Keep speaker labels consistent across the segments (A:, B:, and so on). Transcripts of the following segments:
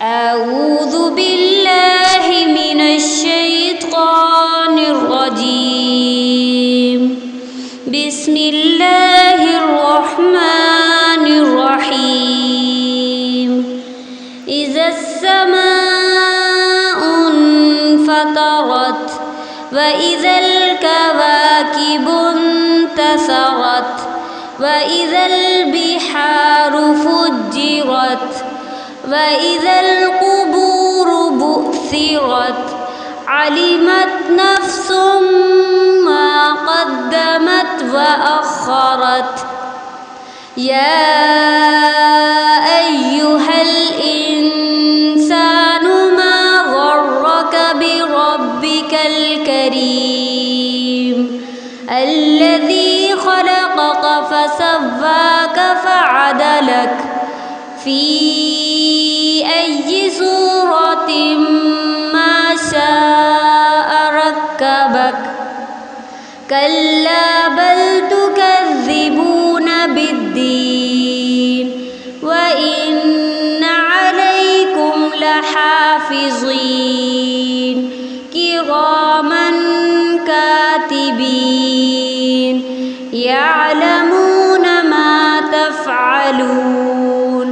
A: أعوذ بالله من الشيطان الرجيم. بسم الله الرحمن الرحيم. إذا السماء انفطرت وإذا الكواكب انتثرت وإذا البحار فجرت وإذا القبور بؤثرت علمت نفس ما قدمت وأخرت. يا أيها الإنسان ما غرك بربك الكريم الذي خلقك فسواك فعدلك في أي صورة ما شاء ركبك. كلا بل تكذبون بالدين وإن عليكم لحافظين كراما كاتبين يعلمون ما تفعلون.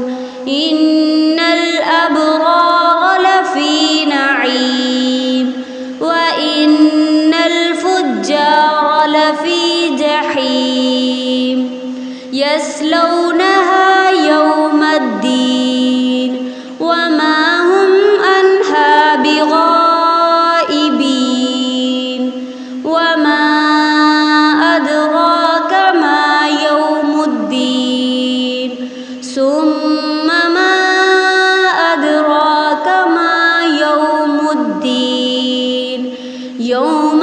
A: إن الأبرار لفي نعيم وإن الفجار لفي جحيم يصلونها يوم الدين وما هم عنها بغائبين. وما أدراك ما يوم الدين ثم ما أدراك ما يوم الدين. يوم